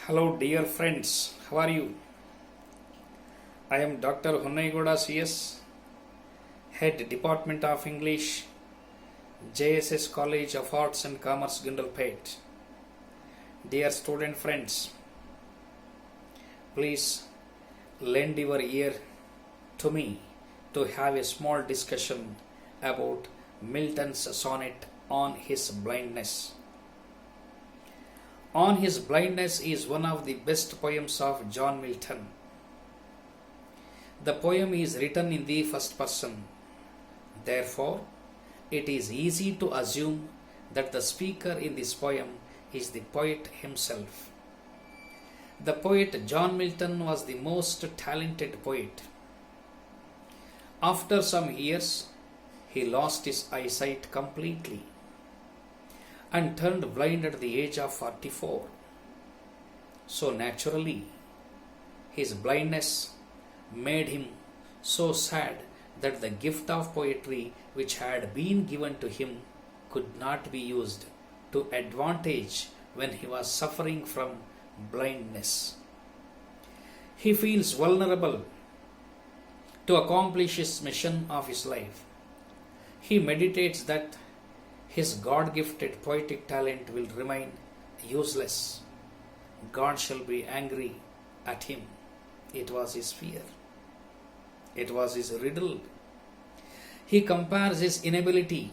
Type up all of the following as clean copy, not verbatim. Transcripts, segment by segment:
Hello, dear friends. How are you? I am Dr. Honnaigoda CS, Head Department of English, JSS College of Arts and Commerce, Gundalpet. Dear student friends, please lend your ear to me to have a small discussion about Milton's sonnet on his blindness. On His Blindness is one of the best poems of John Milton. The poem is written in the first person. Therefore, it is easy to assume that the speaker in this poem is the poet himself. The poet John Milton was the most talented poet. After some years, he lost his eyesight completely and turned blind at the age of 44. So naturally, his blindness made him so sad that the gift of poetry which had been given to him could not be used to advantage when he was suffering from blindness. He feels vulnerable to accomplish his mission of his life. He meditates that his God-gifted poetic talent will remain useless. God shall be angry at him. It was his fear. It was his riddle. He compares his inability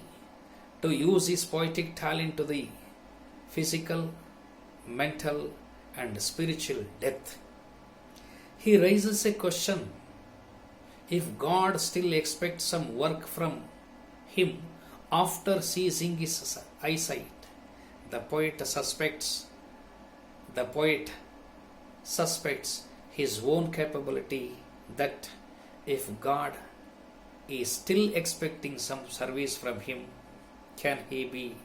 to use his poetic talent to the physical, mental, and spiritual death. He raises a question: if God still expects some work from him after ceasing his eyesight, the poet suspects his own capability that if God is still expecting some service from him, can he be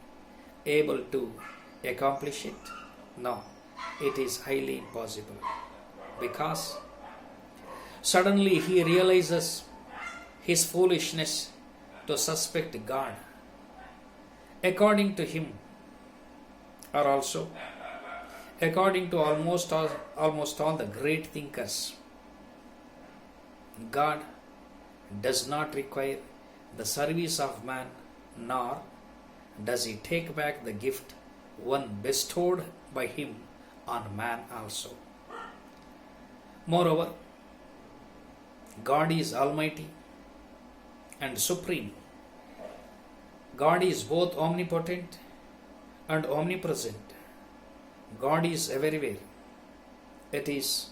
able to accomplish it? No, it is highly impossible, because suddenly he realizes his foolishness to suspect God. According to him, or also according to almost all the great thinkers, God does not require the service of man, nor does he take back the gift one bestowed by him on man also. Moreover, God is almighty and supreme. God is both omnipotent and omnipresent. God is everywhere. It is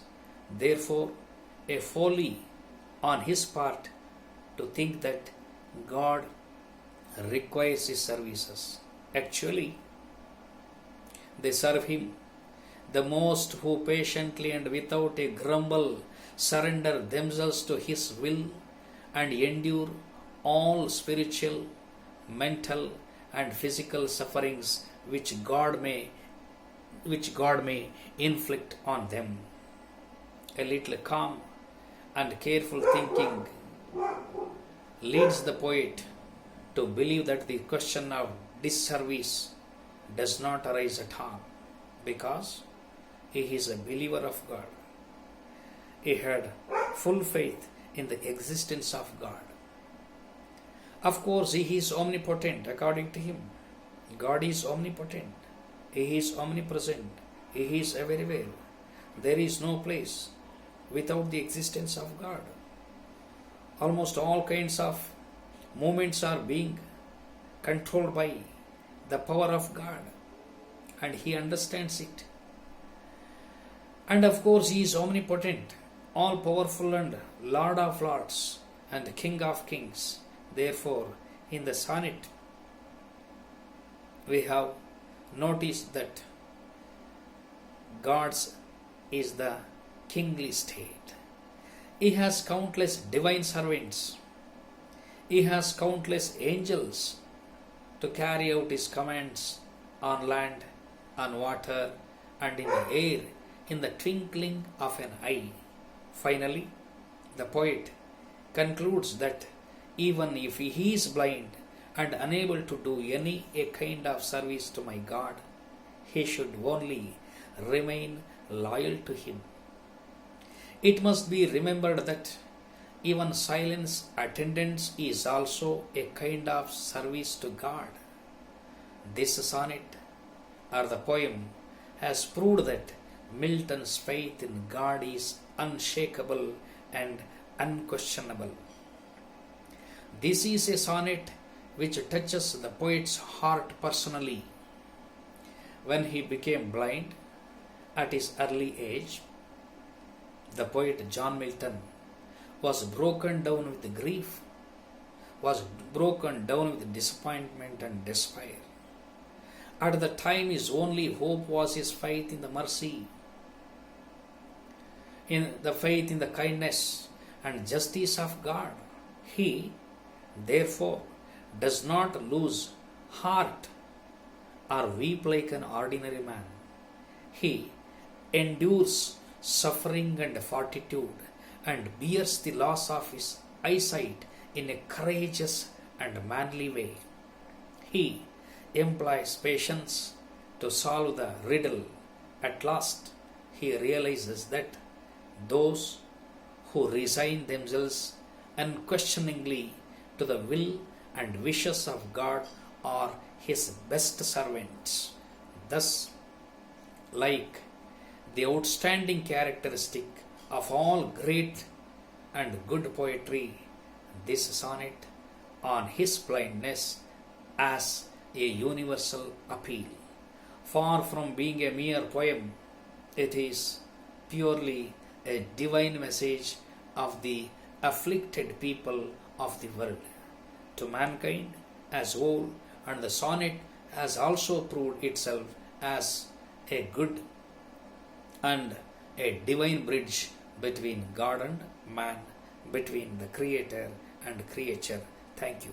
therefore a folly on his part to think that God requires his services. Actually, they serve him the most who patiently and without a grumble surrender themselves to his will and endure all spiritual, mental, and physical sufferings which God may inflict on them. A little calm and careful thinking leads the poet to believe that the question of disservice does not arise at all, because he is a believer of God. He had full faith in the existence of God. Of course, he is omnipotent according to him. God is omnipotent. He is omnipresent. He is everywhere. There is no place without the existence of God. Almost all kinds of movements are being controlled by the power of God, and he understands it. And of course, he is omnipotent, all powerful, and Lord of lords and King of kings. Therefore, in the sonnet, we have noticed that God's is the kingly state. He has countless divine servants. He has countless angels to carry out his commands on land, on water, and in the air in the twinkling of an eye. Finally, the poet concludes that even if he is blind and unable to do any a kind of service to my God, he should only remain loyal to him. It must be remembered that even silence attendance is also a kind of service to God. This sonnet or the poem has proved that Milton's faith in God is unshakable and unquestionable. This is a sonnet which touches the poet's heart personally. When he became blind at his early age, the poet John Milton was broken down with grief, was broken down with disappointment and despair. At the time, his only hope was his faith in the mercy, in the faith in the kindness and justice of God. He, therefore, does not lose heart or weep like an ordinary man. He endures suffering and fortitude and bears the loss of his eyesight in a courageous and manly way. He employs patience to solve the riddle. At last, he realizes that those who resign themselves unquestioningly to the will and wishes of God are his best servants. Thus, like the outstanding characteristic of all great and good poetry, this sonnet on his blindness as a universal appeal. Far from being a mere poem, it is purely a divine message of the afflicted people of the world to mankind as whole, and the sonnet has also proved itself as a good and a divine bridge between God and man, between the Creator and creature. Thank you.